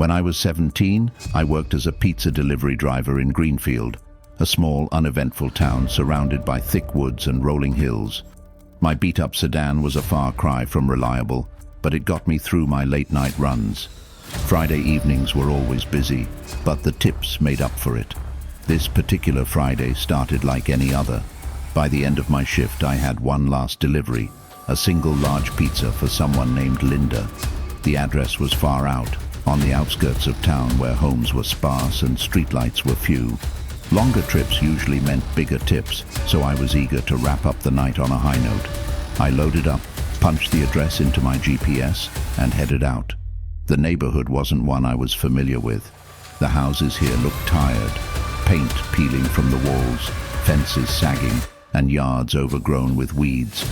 When I was 17, I worked as a pizza delivery driver in Greenfield, a small, uneventful town surrounded by thick woods and rolling hills. My beat-up sedan was a far cry from reliable, but it got me through my late-night runs. Friday evenings were always busy, but the tips made up for it. This particular Friday started like any other. By the end of my shift, I had one last delivery, a single large pizza for someone named Linda. The address was far out, on the outskirts of town where homes were sparse and streetlights were few. Longer trips usually meant bigger tips, so I was eager to wrap up the night on a high note. I loaded up, punched the address into my GPS, and headed out. The neighborhood wasn't one I was familiar with. The houses here looked tired, paint peeling from the walls, fences sagging, and yards overgrown with weeds.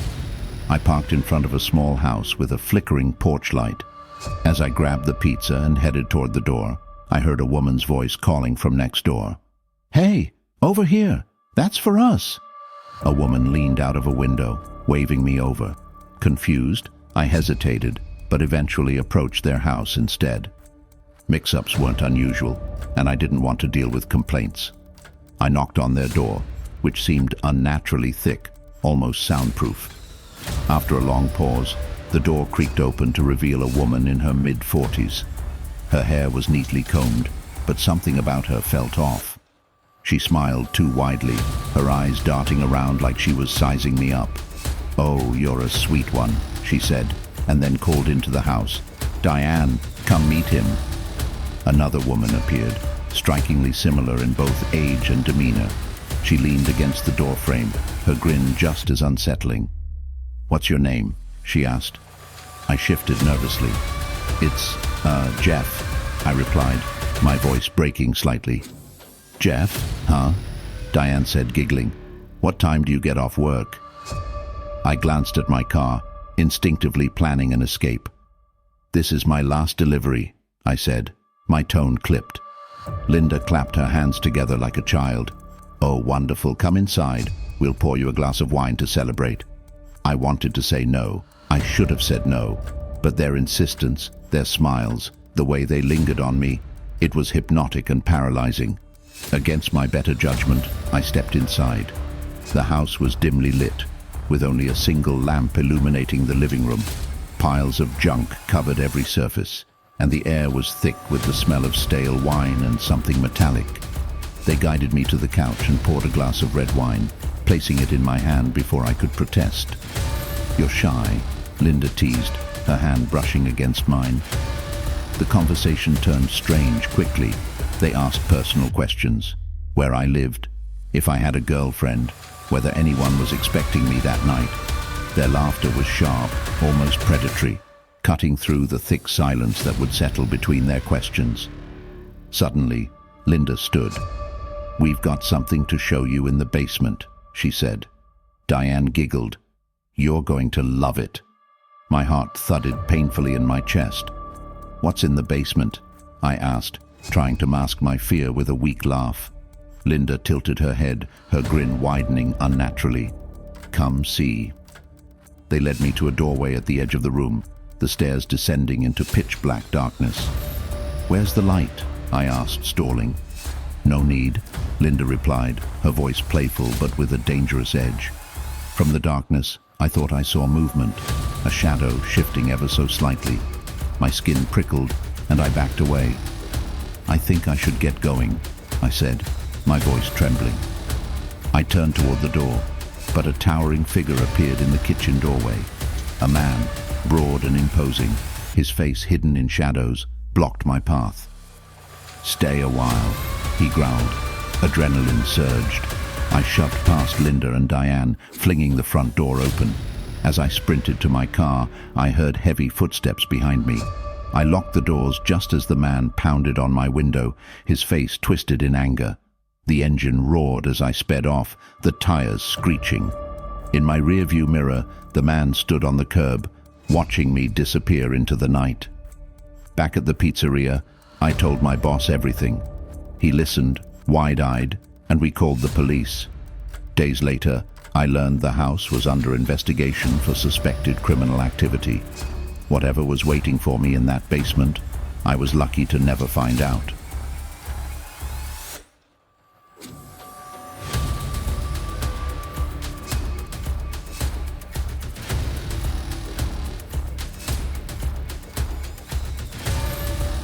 I parked in front of a small house with a flickering porch light. As I grabbed the pizza and headed toward the door, I heard a woman's voice calling from next door. "Hey, over here! That's for us!" A woman leaned out of a window, waving me over. Confused, I hesitated, but eventually approached their house instead. Mix-ups weren't unusual, and I didn't want to deal with complaints. I knocked on their door, which seemed unnaturally thick, almost soundproof. After a long pause, the door creaked open to reveal a woman in her mid-40s. Her hair was neatly combed, but something about her felt off. She smiled too widely, her eyes darting around like she was sizing me up. "Oh, you're a sweet one," she said, and then called into the house. "Diane, come meet him." Another woman appeared, strikingly similar in both age and demeanor. She leaned against the doorframe, her grin just as unsettling. "What's your name?" she asked. I shifted nervously. "It's, Jeff," I replied, my voice breaking slightly. "Jeff, huh?" Diane said, giggling. "What time do you get off work?" I glanced at my car, instinctively planning an escape. "This is my last delivery," I said. My tone clipped. Linda clapped her hands together like a child. "Oh, wonderful, come inside. We'll pour you a glass of wine to celebrate." I wanted to say no. I should have said no. But their insistence, their smiles, the way they lingered on me, it was hypnotic and paralyzing. Against my better judgment, I stepped inside. The house was dimly lit, with only a single lamp illuminating the living room. Piles of junk covered every surface, and the air was thick with the smell of stale wine and something metallic. They guided me to the couch and poured a glass of red wine, placing it in my hand before I could protest. "You're shy," Linda teased, her hand brushing against mine. The conversation turned strange quickly. They asked personal questions. Where I lived, if I had a girlfriend, whether anyone was expecting me that night. Their laughter was sharp, almost predatory, cutting through the thick silence that would settle between their questions. Suddenly, Linda stood. "We've got something to show you in the basement," she said. Diane giggled. "You're going to love it." My heart thudded painfully in my chest. "What's in the basement?" I asked, trying to mask my fear with a weak laugh. Linda tilted her head, her grin widening unnaturally. "Come see." They led me to a doorway at the edge of the room, the stairs descending into pitch-black darkness. "Where's the light?" I asked, stalling. "No need," Linda replied, her voice playful but with a dangerous edge. From the darkness, I thought I saw movement, a shadow shifting ever so slightly. My skin prickled, and I backed away. "I think I should get going," I said, my voice trembling. I turned toward the door, but a towering figure appeared in the kitchen doorway. A man, broad and imposing, his face hidden in shadows, blocked my path. "Stay a while," he growled. Adrenaline surged. I shoved past Linda and Diane, flinging the front door open. As I sprinted to my car, I heard heavy footsteps behind me. I locked the doors just as the man pounded on my window, his face twisted in anger. The engine roared as I sped off, the tires screeching. In my rearview mirror, the man stood on the curb, watching me disappear into the night. Back at the pizzeria, I told my boss everything. He listened, wide-eyed, and we called the police. Days later, I learned the house was under investigation for suspected criminal activity. Whatever was waiting for me in that basement I was lucky to never find out.